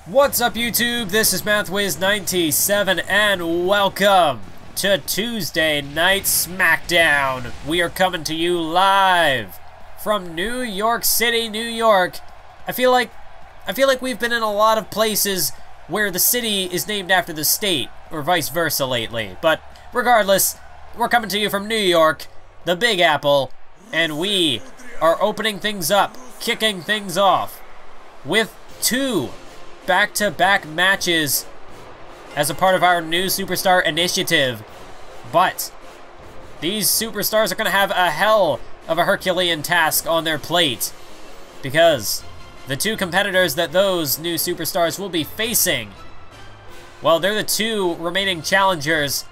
What's up, YouTube? This is MathWiz97 and welcome to Tuesday Night SmackDown. We are coming to you live from New York City, New York. I feel like we've been in a lot of places where the city is named after the state, or vice versa lately. But regardless, we're coming to you from New York, the Big Apple, and we are opening things up, kicking things off with two back-to-back matches as a part of our new Superstar Initiative. But these superstars are going to have a hell of a Herculean task on their plate, because the two competitors that those new superstars will be facing, well, they're the two remaining challengers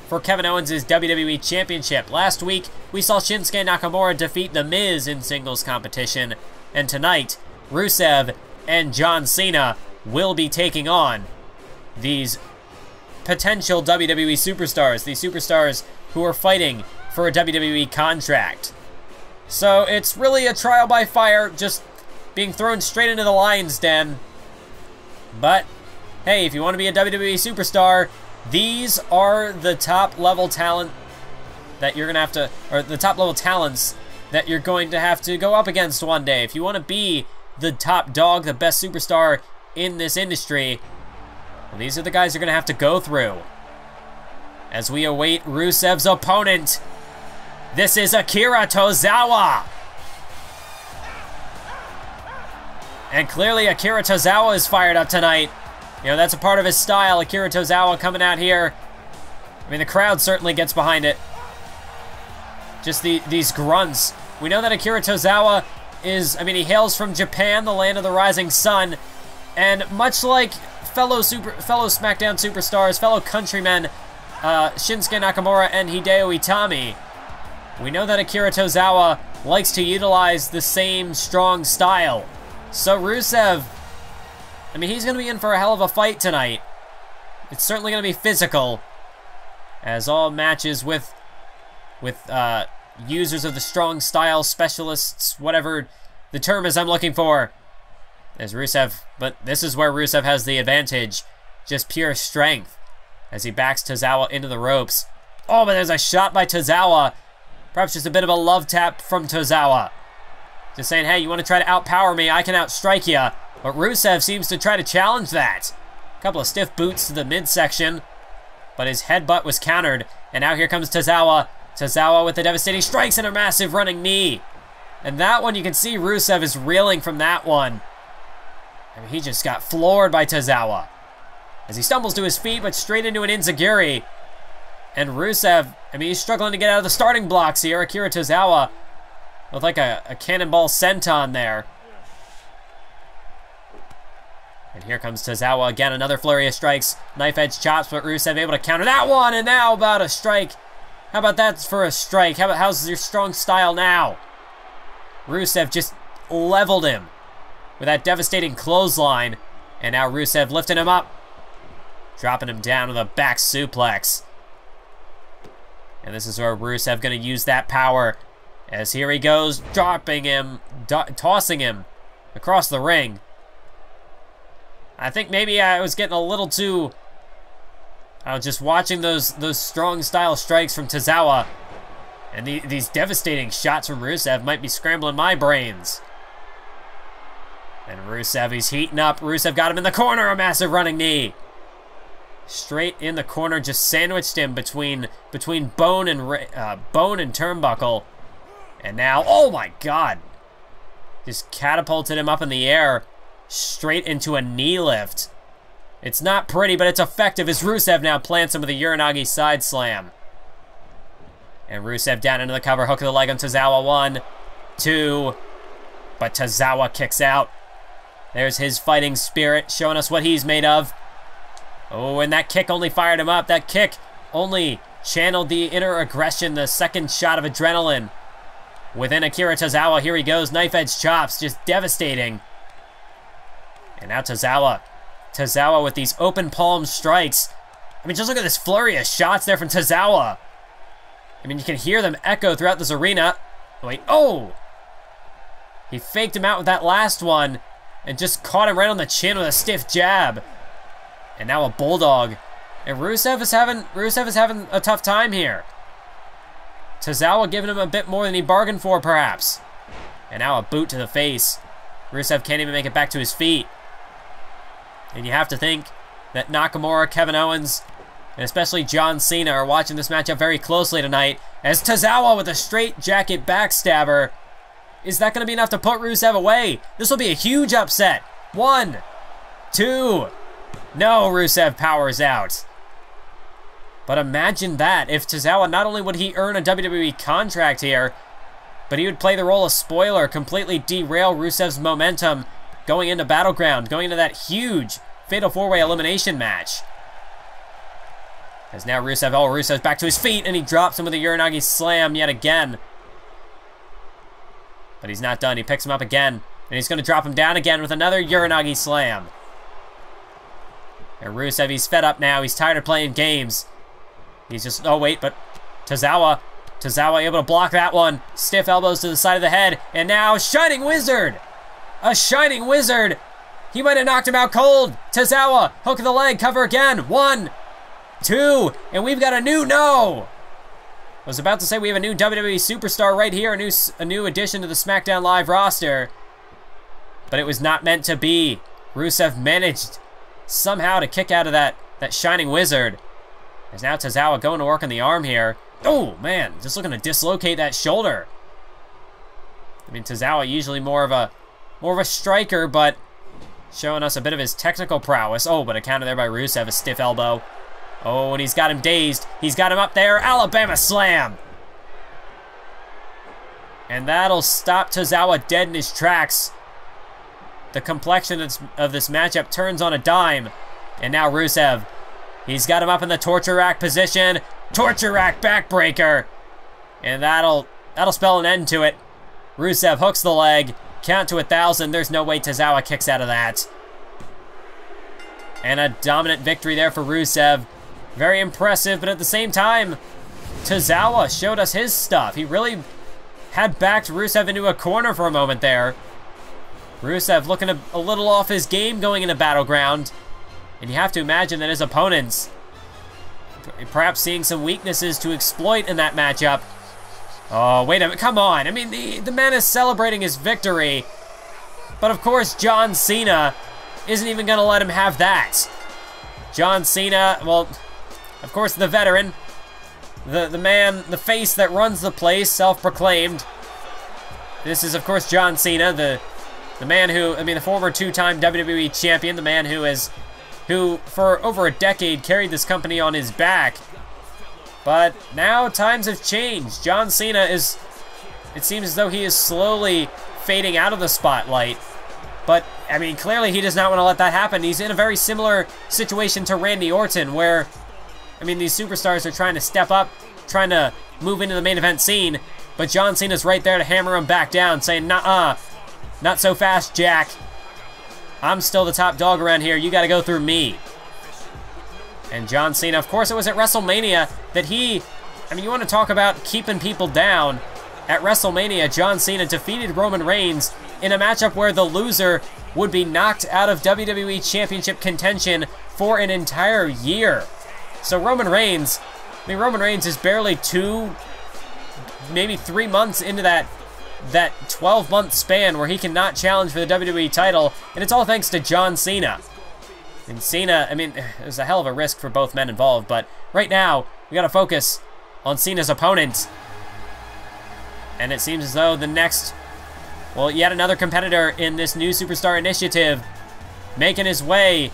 for Kevin Owens' WWE Championship. Last week, we saw Shinsuke Nakamura defeat The Miz in singles competition, and tonight, Rusev and John Cena will be taking on these potential WWE superstars, these superstars who are fighting for a WWE contract. So it's really a trial by fire, just being thrown straight into the lion's den. But hey, if you want to be a WWE superstar, these are the top level talent that you're gonna have to, or the top level talents that you're going to have to go up against one day. If you want to be the top dog, the best superstar in this industry, well, these are the guys you're going to have to go through. As we await Rusev's opponent, this is Akira Tozawa. And clearly Akira Tozawa is fired up tonight. You know, that's a part of his style, Akira Tozawa coming out here. I mean, the crowd certainly gets behind it. Just these grunts. We know that Akira Tozawa is, I mean, he hails from Japan, the land of the rising sun. And much like fellow SmackDown superstars, fellow countrymen, Shinsuke Nakamura and Hideo Itami, we know that Akira Tozawa likes to utilize the same strong style. So Rusev, I mean, he's going to be in for a hell of a fight tonight. It's certainly going to be physical, as all matches with users of the strong style, specialists, whatever the term is I'm looking for. There's Rusev, but this is where Rusev has the advantage. Just pure strength as he backs Tozawa into the ropes. Oh, but there's a shot by Tozawa. Perhaps just a bit of a love tap from Tozawa. Just saying, hey, you want to try to outpower me? I can outstrike you. But Rusev seems to try to challenge that. A couple of stiff boots to the midsection, but his headbutt was countered. And now here comes Tozawa. Tozawa with the devastating strikes and a massive running knee. And that one, you can see Rusev is reeling from that one. I mean, he just got floored by Tozawa as he stumbles to his feet, but straight into an enziguri. And Rusev, I mean, he's struggling to get out of the starting blocks here. Akira Tozawa with like a cannonball senton there. And here comes Tozawa again, another flurry of strikes. Knife edge chops, but Rusev able to counter that one. And now about a strike. How about that for a strike? How's your strong style now? Rusev just leveled him with that devastating clothesline. And now Rusev lifting him up, dropping him down with a back suplex. And this is where Rusev going to use that power, as here he goes, dropping him, tossing him across the ring. I think maybe I was getting a little too, just watching those strong style strikes from Tozawa. And these devastating shots from Rusev might be scrambling my brains. And Rusev, he's heating up. Rusev got him in the corner, a massive running knee. Straight in the corner, just sandwiched him between bone and turnbuckle. And now, oh my God, just catapulted him up in the air, straight into a knee lift. It's not pretty, but it's effective as Rusev now plants him with a Uranagi side slam. And Rusev down into the cover, hook of the leg on Tozawa, 1, 2, but Tozawa kicks out. There's his fighting spirit, showing us what he's made of. Oh, and that kick only fired him up. That kick only channeled the inner aggression, the second shot of adrenaline within Akira Tozawa. Here he goes, knife edge chops, just devastating. And now Tozawa with these open palm strikes. I mean, just look at this flurry of shots there from Tozawa. I mean, you can hear them echo throughout this arena. Wait, oh! He faked him out with that last one, and just caught him right on the chin with a stiff jab. And now a bulldog. And Rusev is having a tough time here. Tozawa giving him a bit more than he bargained for, perhaps. And now a boot to the face. Rusev can't even make it back to his feet. And you have to think that Nakamura, Kevin Owens, and especially John Cena are watching this matchup very closely tonight, as Tozawa with a straight jacket backstabber. Is that going to be enough to put Rusev away? This will be a huge upset. 1, 2. No, Rusev powers out. But imagine that. If Tozawa, not only would he earn a WWE contract here, but he would play the role of spoiler, completely derail Rusev's momentum going into Battleground, going into that huge Fatal 4-Way elimination match. As now Rusev's back to his feet, and he drops him with a Uranagi slam yet again. But he's not done. He picks him up again, and he's going to drop him down again with another Uranagi slam. And Rusev, he's fed up now. He's tired of playing games. He's just, oh wait, but Tozawa able to block that one. Stiff elbows to the side of the head, and now Shining Wizard! A Shining Wizard! He might have knocked him out cold. Tozawa, hook of the leg, cover again. 1, 2, and we've got a new no! I was about to say we have a new WWE superstar right here, a new addition to the SmackDown Live roster. But it was not meant to be. Rusev managed somehow to kick out of that Shining Wizard. There's now Tozawa going to work on the arm here. Oh, man, just looking to dislocate that shoulder. I mean, Tozawa usually more of a striker, but showing us a bit of his technical prowess. Oh, but a counter there by Rusev, a stiff elbow. Oh, and he's got him dazed. He's got him up there. Alabama slam. And that'll stop Tozawa dead in his tracks. The complexion of this matchup turns on a dime. And now Rusev, he's got him up in the torture rack position. Torture rack backbreaker. And that'll spell an end to it. Rusev hooks the leg. Count to 1,000. There's no way Tozawa kicks out of that. And a dominant victory there for Rusev. Very impressive, but at the same time, Tozawa showed us his stuff. He really had backed Rusev into a corner for a moment there. Rusev looking a little off his game going into Battleground. And you have to imagine that his opponents perhaps seeing some weaknesses to exploit in that matchup. Oh, wait a minute, come on. I mean, the man is celebrating his victory. But of course, John Cena isn't even going to let him have that. John Cena, well, of course, the veteran, the man, the face that runs the place, self-proclaimed. This is, of course, John Cena, the man who, I mean, the former two-time WWE champion, the man who for over a decade carried this company on his back. But now times have changed. John Cena is, it seems as though he is slowly fading out of the spotlight. But, I mean, clearly he does not want to let that happen. He's in a very similar situation to Randy Orton, where, I mean, these superstars are trying to step up, trying to move into the main event scene, but John Cena's right there to hammer him back down, saying, "Nuh-uh, not so fast, Jack. I'm still the top dog around here. You got to go through me." And John Cena, of course, it was at WrestleMania that he, I mean, you want to talk about keeping people down. At WrestleMania, John Cena defeated Roman Reigns in a matchup where the loser would be knocked out of WWE Championship contention for an entire year. So Roman Reigns, I mean, Roman Reigns is barely 2, maybe 3 months into that 12-month span where he cannot challenge for the WWE title, and it's all thanks to John Cena. And Cena, I mean, it was a hell of a risk for both men involved, but right now, we gotta focus on Cena's opponent. And it seems as though the next, well, yet another competitor in this new Superstar Initiative making his way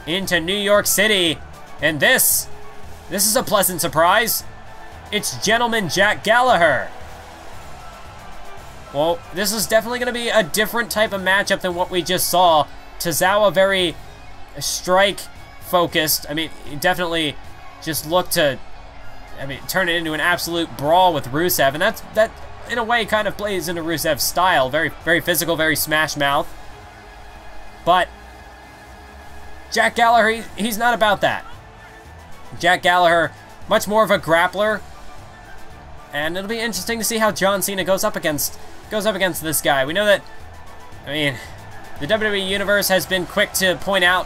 into New York City. And this is a pleasant surprise. It's Gentleman Jack Gallagher. Well, this is definitely going to be a different type of matchup than what we just saw. Tozawa very strike-focused. I mean, he definitely just looked to, I mean, turn it into an absolute brawl with Rusev. And that in a way, kind of plays into Rusev's style. Very, very physical, very smash mouth. But Jack Gallagher, he's not about that. Jack Gallagher, much more of a grappler. And it'll be interesting to see how John Cena goes up against this guy. We know that, I mean, The WWE Universe has been quick to point out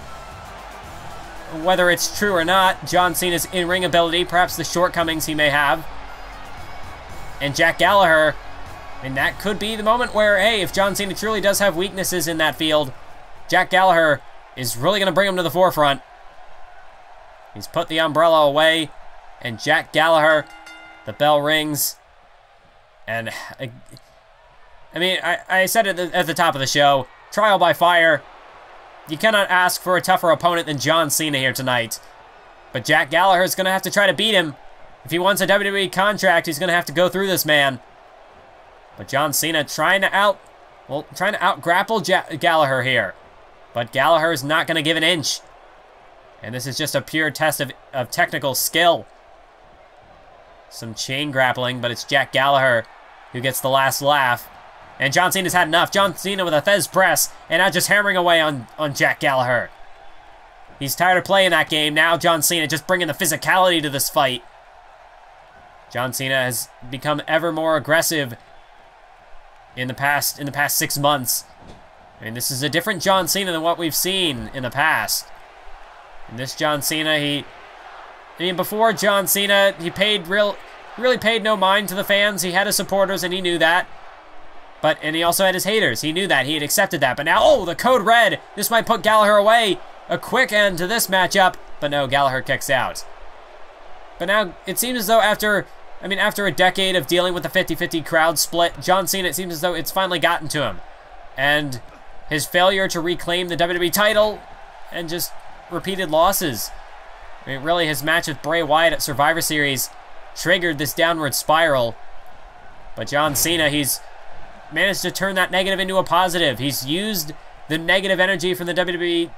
whether it's true or not, John Cena's in-ring ability, perhaps the shortcomings he may have. And Jack Gallagher, I mean, that could be the moment where, hey, if John Cena truly does have weaknesses in that field, Jack Gallagher is really going to bring him to the forefront. He's put the umbrella away, and Jack Gallagher, the bell rings. And, I mean, I said it at the top of the show, trial by fire. You cannot ask for a tougher opponent than John Cena here tonight. But Jack Gallagher is going to have to try to beat him. If he wants a WWE contract, he's going to have to go through this man. But John Cena trying to out-grapple Gallagher here. But Gallagher is not going to give an inch. And this is just a pure test of technical skill. Some chain grappling, but it's Jack Gallagher who gets the last laugh. And John Cena's had enough. John Cena with a Fez press, and now just hammering away on Jack Gallagher. He's tired of playing that game. Now John Cena just bringing the physicality to this fight. John Cena has become ever more aggressive in the past 6 months. I mean, this is a different John Cena than what we've seen in the past. And this John Cena, before John Cena, he really paid no mind to the fans. He had his supporters, and he knew that. And he also had his haters. He knew that. He had accepted that. But now, oh, the code red. This might put Gallagher away. A quick end to this matchup. But no, Gallagher kicks out. But now, it seems as though after a decade of dealing with the 50-50 crowd split, John Cena, it seems as though it's finally gotten to him. And his failure to reclaim the WWE title and just repeated losses. I mean, really, his match with Bray Wyatt at Survivor Series triggered this downward spiral. But John Cena, he's managed to turn that negative into a positive. He's used the negative energy from the WWE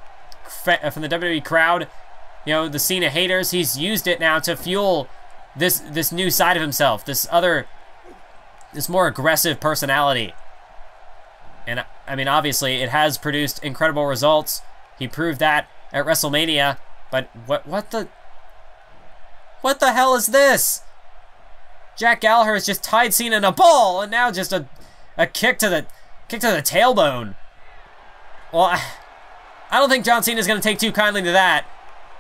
crowd, the Cena haters. He's used it now to fuel this new side of himself, this more aggressive personality. And I mean, obviously, it has produced incredible results. He proved that at WrestleMania. But what the hell is this? Jack Gallagher has just tied Cena in a ball, and now just a kick to the tailbone. Well, I don't think John Cena is going to take too kindly to that.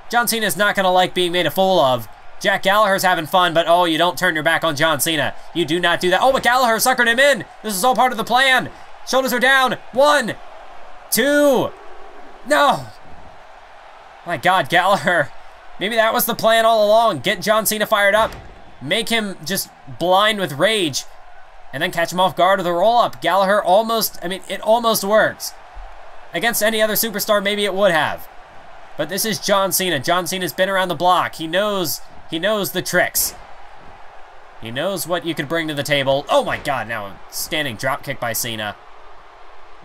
John Cena is not going to like being made a fool of. Jack Gallagher's having fun, but oh, you don't turn your back on John Cena. You do not do that. Oh, but Gallagher suckered him in. This is all part of the plan. Shoulders are down. 1, 2. No. My God, Gallagher. Maybe that was the plan all along. Get John Cena fired up. Make him just blind with rage. And then catch him off guard with a roll-up. Gallagher it almost works. Against any other superstar, maybe it would have. But this is John Cena. John Cena's been around the block. He knows the tricks. He knows what you could bring to the table. Oh my God, now a standing dropkick by Cena.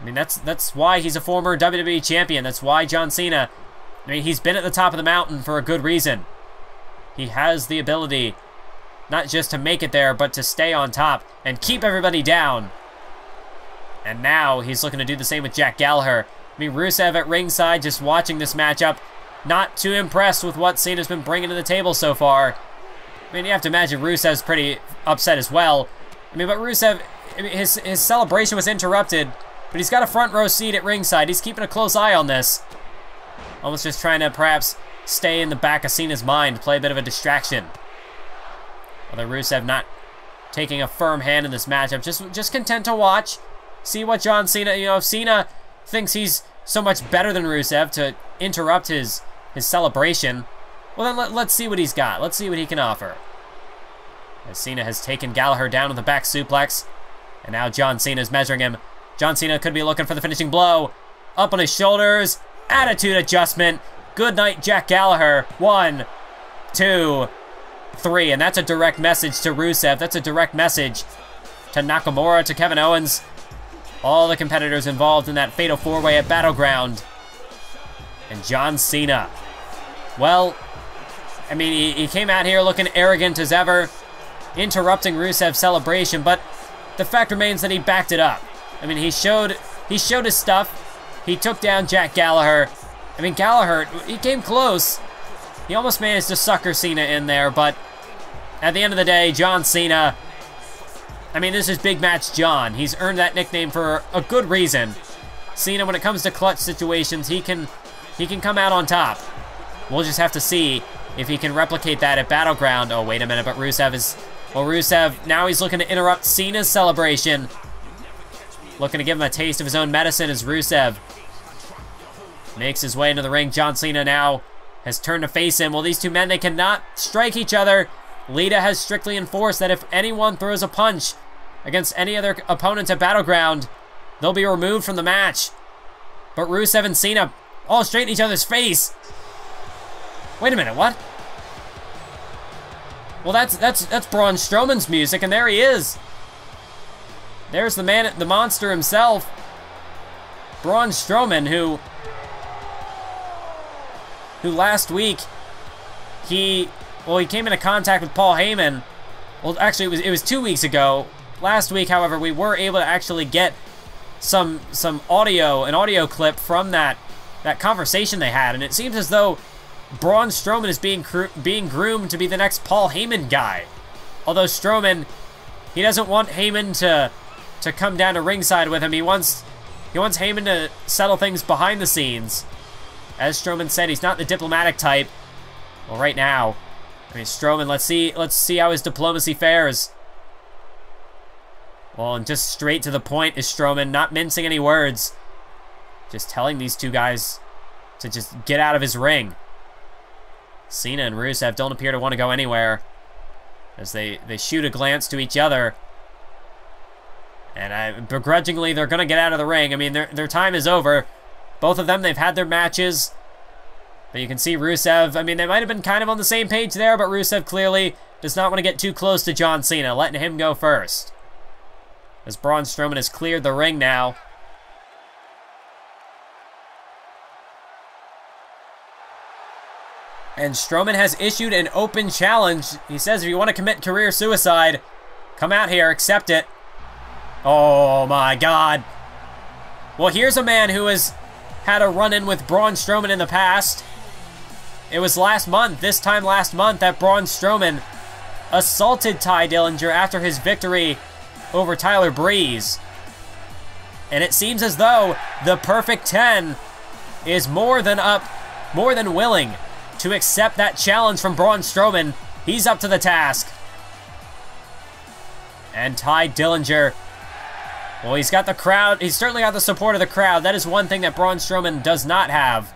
I mean, that's why he's a former WWE champion. That's why John Cena, he's been at the top of the mountain for a good reason. He has the ability not just to make it there, but to stay on top and keep everybody down. And now he's looking to do the same with Jack Gallagher. Rusev at ringside just watching this matchup, not too impressed with what Cena's been bringing to the table so far. You have to imagine Rusev's pretty upset as well. But Rusev, his celebration was interrupted, but he's got a front row seat at ringside. He's keeping a close eye on this. Almost just trying to perhaps stay in the back of Cena's mind, play a bit of a distraction. Although Rusev not taking a firm hand in this matchup, just content to watch, see what John Cena, if Cena thinks he's so much better than Rusev to interrupt his celebration, well then let's see what he's got. Let's see what he can offer. As Cena has taken Gallagher down with a back suplex, and now John Cena is measuring him. John Cena could be looking for the finishing blow. Up on his shoulders, attitude adjustment. Good night, Jack Gallagher. 1, 2, 3, and that's a direct message to Rusev. That's a direct message to Nakamura, to Kevin Owens, all the competitors involved in that fatal four-way at Battleground. And John Cena, well, he came out here looking arrogant as ever, interrupting Rusev's celebration, but the fact remains that he backed it up. He showed his stuff. He took down Jack Gallagher. Gallagher, he came close. He almost managed to sucker Cena in there, but at the end of the day, John Cena, this is Big Match John. He's earned that nickname for a good reason. Cena, when it comes to clutch situations, he can come out on top. We'll just have to see if he can replicate that at Battleground. Oh, wait a minute, but Rusev is... Well, Rusev, now he's looking to interrupt Cena's celebration. Looking to give him a taste of his own medicine as Rusev makes his way into the ring. John Cena now has turned to face him. Well, these two men, they cannot strike each other. Lita has strictly enforced that if anyone throws a punch against any other opponents at Battleground, they'll be removed from the match. But Rusev and Cena all straight in each other's face. Wait a minute, what? Well, that's Braun Strowman's music, and there he is. There's the man, the monster himself, Braun Strowman, who last week he came into contact with Paul Heyman. Well, actually, it was 2 weeks ago. Last week, however, we were able to actually get some audio, an audio clip from that conversation they had, and it seems as though Braun Strowman is being groomed to be the next Paul Heyman guy. Although Strowman, he doesn't want Heyman to come down to ringside with him. He wants Heyman to settle things behind the scenes. As Strowman said, he's not the diplomatic type. Well, right now, I mean, Strowman, let's see how his diplomacy fares. Well, and just straight to the point is Strowman, not mincing any words. Just telling these two guys to just get out of his ring. Cena and Rusev don't appear to want to go anywhere as they shoot a glance to each other. And begrudgingly, they're going to get out of the ring. I mean, their time is over. Both of them, they've had their matches. But you can see Rusev, I mean, they might have been kind of on the same page there, but Rusev clearly does not want to get too close to John Cena, letting him go first. As Braun Strowman has cleared the ring now. And Strowman has issued an open challenge. He says if you want to commit career suicide, come out here, accept it. Oh my God. Well, here's a man who has had a run-in with Braun Strowman in the past. It was this time last month, that Braun Strowman assaulted Tye Dillinger after his victory over Tyler Breeze. And it seems as though the Perfect 10 is more than willing to accept that challenge from Braun Strowman. He's up to the task. And Tye Dillinger, well, he's got the crowd. He's certainly got the support of the crowd. That is one thing that Braun Strowman does not have.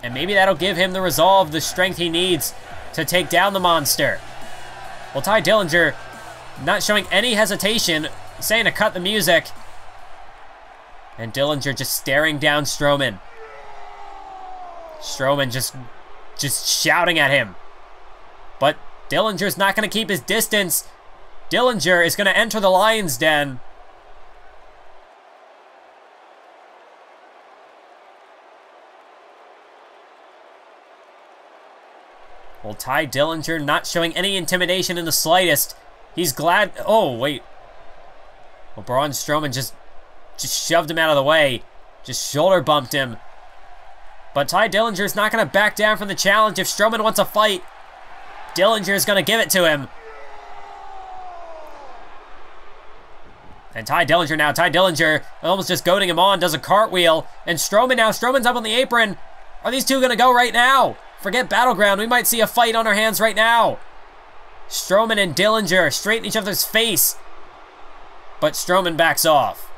And maybe that'll give him the resolve, the strength he needs to take down the monster. Well, Tye Dillinger not showing any hesitation, saying to cut the music. And Dillinger just staring down Strowman. Strowman just shouting at him. But Dillinger's not going to keep his distance. Dillinger is going to enter the Lion's Den. Well, Tye Dillinger not showing any intimidation in the slightest. He's glad. Oh, wait. Well, Braun Strowman just shoved him out of the way. Just shoulder bumped him. But Tye Dillinger's not going to back down from the challenge. If Strowman wants a fight, Dillinger's going to give it to him. And Tye Dillinger almost just goading him on, does a cartwheel. And Strowman's up on the apron. Are these two going to go right now? Forget Battleground, we might see a fight on our hands right now. Strowman and Dillinger straight in each other's face. But Strowman backs off.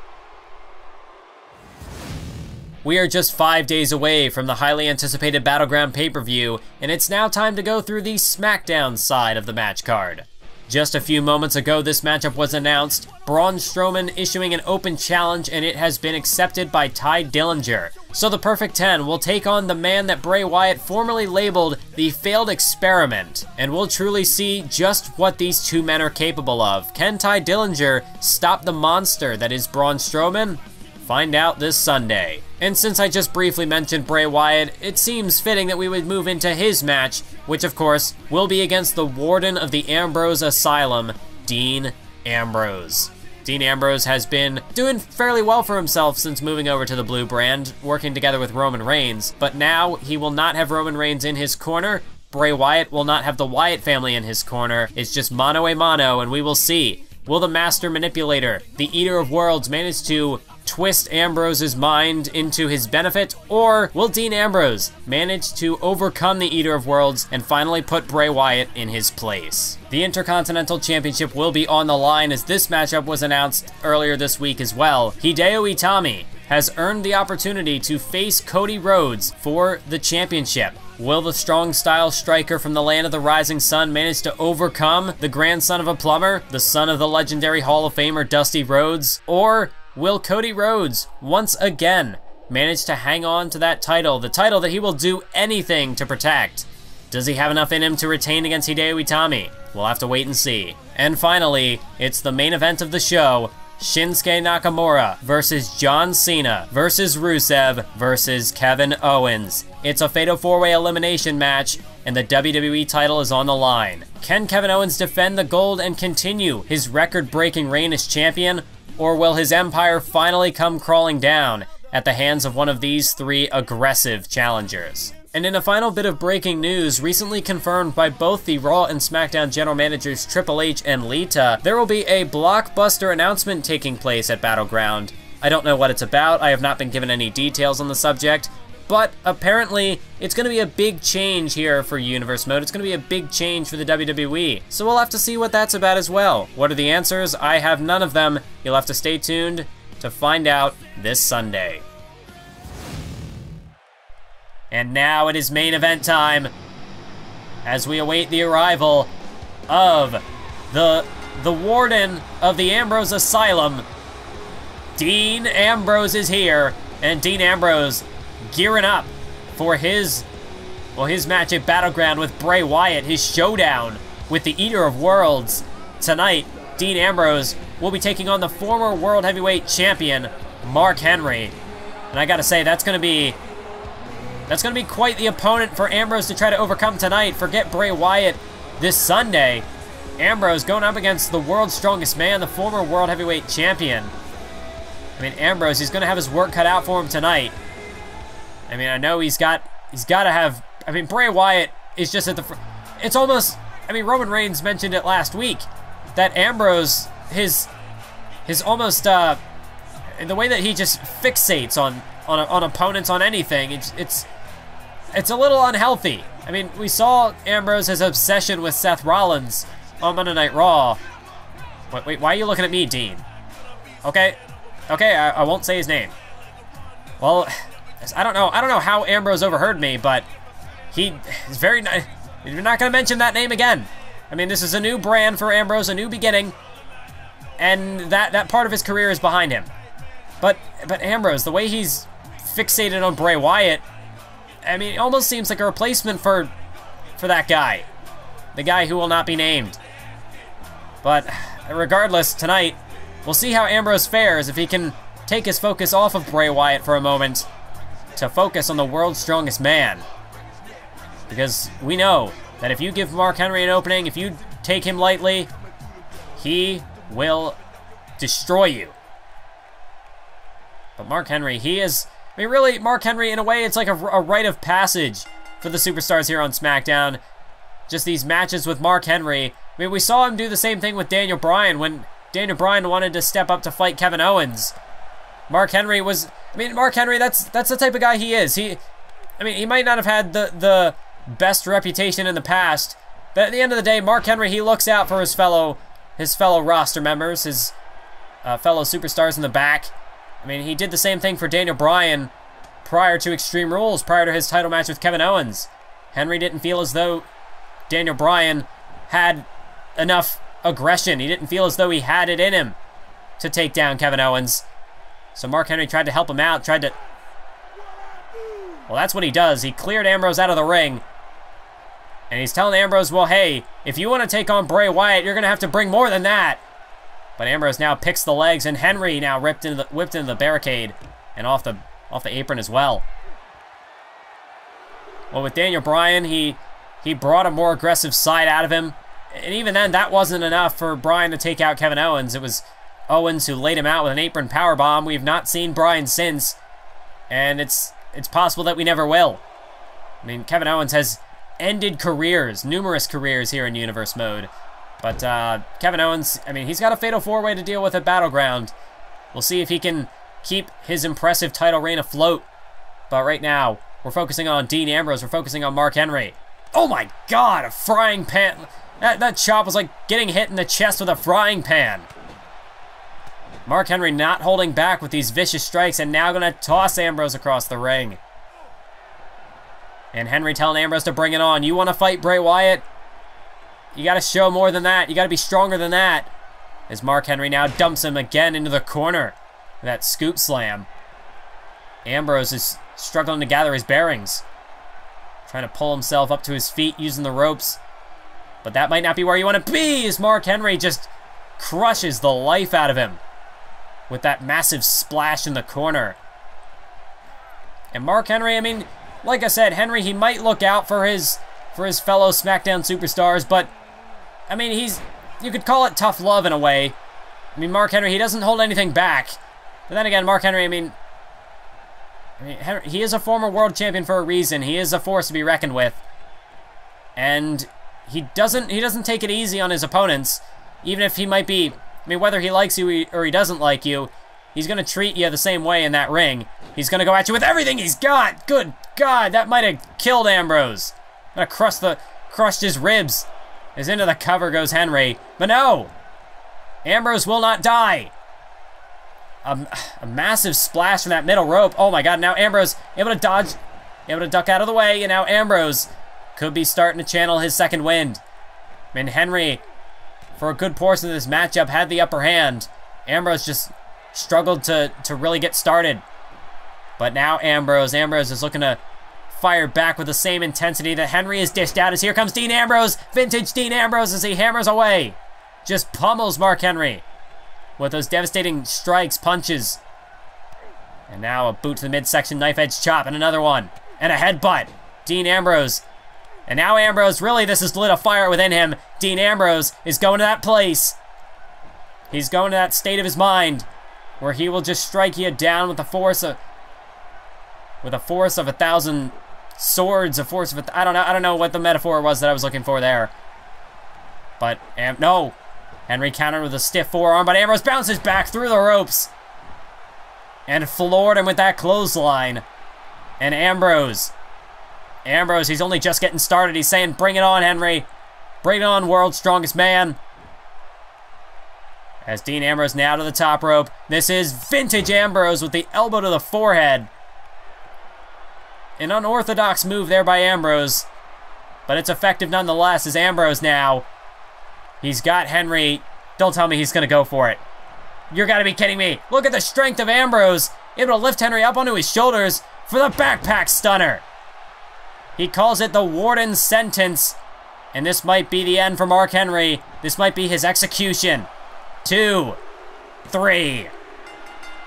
We are just 5 days away from the highly anticipated Battleground pay-per-view, and it's now time to go through the SmackDown side of the match card. Just a few moments ago, this matchup was announced, Braun Strowman issuing an open challenge, and it has been accepted by Tye Dillinger. So the Perfect 10 will take on the man that Bray Wyatt formerly labeled the failed experiment, and we'll truly see just what these two men are capable of. Can Tye Dillinger stop the monster that is Braun Strowman? Find out this Sunday. And since I just briefly mentioned Bray Wyatt, it seems fitting that we would move into his match, which of course will be against the Warden of the Ambrose Asylum, Dean Ambrose. Dean Ambrose has been doing fairly well for himself since moving over to the Blue brand, working together with Roman Reigns, but now he will not have Roman Reigns in his corner. Bray Wyatt will not have the Wyatt family in his corner. It's just mano a mano, and we will see. Will the Master Manipulator, the Eater of Worlds, manage to twist Ambrose's mind into his benefit, or will Dean Ambrose manage to overcome the Eater of Worlds and finally put Bray Wyatt in his place? The Intercontinental Championship will be on the line, as this matchup was announced earlier this week as well. Hideo Itami has earned the opportunity to face Cody Rhodes for the championship. Will the strong style striker from the land of the rising sun manage to overcome the grandson of a plumber, the son of the legendary Hall of Famer Dusty Rhodes? Or will Cody Rhodes once again manage to hang on to that title, the title that he will do anything to protect? Does he have enough in him to retain against Hideo Itami? We'll have to wait and see. And finally, it's the main event of the show. Shinsuke Nakamura versus John Cena versus Rusev versus Kevin Owens. It's a fatal 4-way elimination match, and the WWE title is on the line. Can Kevin Owens defend the gold and continue his record-breaking reign as champion, or will his empire finally come crawling down at the hands of one of these three aggressive challengers? And in a final bit of breaking news, recently confirmed by both the Raw and SmackDown general managers Triple H and Lita, there will be a blockbuster announcement taking place at Battleground. I don't know what it's about, I have not been given any details on the subject, but apparently it's going to be a big change here for Universe Mode. It's going to be a big change for the WWE. So we'll have to see what that's about as well. What are the answers? I have none of them. You'll have to stay tuned to find out this Sunday. And now it is main event time, as we await the arrival of the warden of the Ambrose Asylum. Dean Ambrose is here, and Dean Ambrose gearing up for his match at Battleground with Bray Wyatt, his showdown with the Eater of Worlds. Tonight, Dean Ambrose will be taking on the former World Heavyweight Champion, Mark Henry. And I gotta say, that's gonna be quite the opponent for Ambrose to try to overcome tonight. Forget Bray Wyatt this Sunday. Ambrose going up against the world's strongest man, the former World Heavyweight Champion. I mean, Ambrose, he's gonna have his work cut out for him tonight. I mean, I know he's got to have, I mean, Bray Wyatt is just at the, it's almost, I mean, Roman Reigns mentioned it last week, that Ambrose, his almost, the way that he just fixates on opponents, on anything, it's a little unhealthy. I mean, we saw Ambrose's obsession with Seth Rollins on Monday Night Raw. Wait, why are you looking at me, Dean? Okay, I won't say his name. Well, I don't know how Ambrose overheard me, but he's very nice. You're not gonna mention that name again. I mean, this is a new brand for Ambrose, a new beginning, and that part of his career is behind him. But Ambrose, the way he's fixated on Bray Wyatt, I mean, it almost seems like a replacement for that guy. The guy who will not be named. But regardless, tonight, we'll see how Ambrose fares if he can take his focus off of Bray Wyatt for a moment to focus on the world's strongest man. Because we know that if you give Mark Henry an opening, if you take him lightly, he will destroy you. But Mark Henry, he is, I mean, really, Mark Henry, in a way, it's like a rite of passage for the superstars here on SmackDown. Just these matches with Mark Henry. I mean, we saw him do the same thing with Daniel Bryan when Daniel Bryan wanted to step up to fight Kevin Owens. Mark Henry was, I mean, Mark Henry, that's the type of guy he is. I mean, he might not have had the best reputation in the past, but at the end of the day, Mark Henry, he looks out for his fellow roster members, his fellow superstars in the back. I mean, he did the same thing for Daniel Bryan prior to Extreme Rules, prior to his title match with Kevin Owens. Henry didn't feel as though Daniel Bryan had enough aggression. He didn't feel as though he had it in him to take down Kevin Owens. So Mark Henry tried to help him out, well, that's what he does. He cleared Ambrose out of the ring. And he's telling Ambrose, well, hey, if you want to take on Bray Wyatt, you're going to have to bring more than that. But Ambrose now picks the legs, and Henry now whipped into the barricade and off the apron as well. Well, with Daniel Bryan, he brought a more aggressive side out of him. And even then, that wasn't enough for Bryan to take out Kevin Owens. It was Owens who laid him out with an apron powerbomb. We've not seen Bryan since, and it's possible that we never will. I mean, Kevin Owens has ended careers, numerous careers here in Universe Mode. But Kevin Owens, I mean, he's got a fatal 4-way to deal with at Battleground. We'll see if he can keep his impressive title reign afloat. But right now, we're focusing on Dean Ambrose. We're focusing on Mark Henry. Oh my God, a frying pan. That chop was like getting hit in the chest with a frying pan. Mark Henry not holding back with these vicious strikes and now gonna toss Ambrose across the ring. And Henry telling Ambrose to bring it on. You wanna fight Bray Wyatt? You gotta show more than that. You gotta be stronger than that. As Mark Henry now dumps him again into the corner. That scoop slam. Ambrose is struggling to gather his bearings. Trying to pull himself up to his feet using the ropes. But that might not be where you want to be, as Mark Henry just crushes the life out of him with that massive splash in the corner. And Mark Henry, I mean, like I said, Henry, he might look out for his fellow SmackDown superstars, but I mean, you could call it tough love in a way. I mean, Mark Henry, he doesn't hold anything back. But then again, Mark Henry, I mean, Henry, he is a former world champion for a reason. He is a force to be reckoned with. And he doesn't take it easy on his opponents, even if he might be, I mean, whether he likes you or he doesn't like you, he's going to treat you the same way in that ring. He's going to go at you with everything he's got. Good God, that might have killed Ambrose. Gonna crushed his ribs. As into the cover goes Henry. But no! Ambrose will not die. A massive splash from that middle rope. Oh my God, now Ambrose able to dodge, able to duck out of the way, and now Ambrose could be starting to channel his second wind. I mean, Henry, for a good portion of this matchup, had the upper hand. Ambrose just struggled to really get started. But now Ambrose is looking to fire back with the same intensity that Henry has dished out, as here comes Dean Ambrose, vintage Dean Ambrose, as he hammers away. Just pummels Mark Henry with those devastating strikes, punches. And now a boot to the midsection, knife edge chop, and another one. And a headbutt. Dean Ambrose. And now Ambrose, really this has lit a fire within him. Dean Ambrose is going to that place. He's going to that state of his mind where he will just strike you down with the force of 1,000 swords, I don't know what the metaphor was that I was looking for there. But, no. Henry countered with a stiff forearm, but Ambrose bounces back through the ropes. And floored him with that clothesline. And Ambrose, he's only just getting started. He's saying, bring it on, Henry. Bring it on, world's strongest man. As Dean Ambrose now to the top rope. This is vintage Ambrose with the elbow to the forehead. An unorthodox move there by Ambrose, but it's effective nonetheless, as Ambrose now, he's got Henry. Don't tell me he's going to go for it. You're got to be kidding me. Look at the strength of Ambrose, able to lift Henry up onto his shoulders for the backpack stunner. He calls it the Warden's sentence, and this might be the end for Mark Henry. This might be his execution. 2, 3.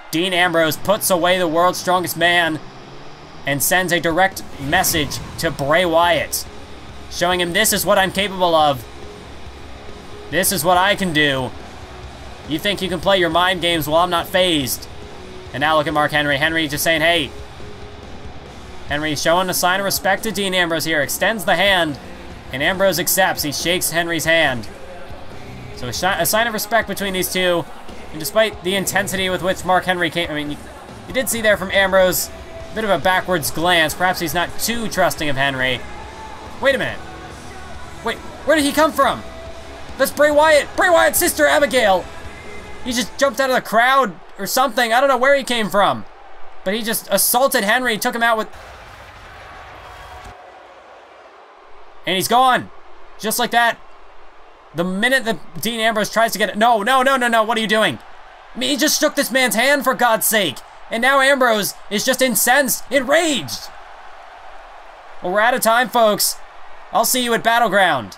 Dean Ambrose puts away the world's strongest man and sends a direct message to Bray Wyatt, showing him this is what I'm capable of. This is what I can do. You think you can play your mind games while I'm not phased. And now look at Mark Henry. Henry just saying, hey. Henry showing a sign of respect to Dean Ambrose here. Extends the hand, and Ambrose accepts. He shakes Henry's hand. So a sign of respect between these two. And despite the intensity with which Mark Henry came, I mean, you did see there from Ambrose, a bit of a backwards glance. Perhaps he's not too trusting of Henry. Wait a minute. Wait, where did he come from? That's Bray Wyatt. Bray Wyatt's sister, Abigail. He just jumped out of the crowd or something. I don't know where he came from. But he just assaulted Henry, took him out with... And he's gone. Just like that. The minute that Dean Ambrose tries to get it... No, what are you doing? I mean, he just shook this man's hand, for God's sake. And now Ambrose is just incensed, enraged. Well, we're out of time, folks. I'll see you at Battleground.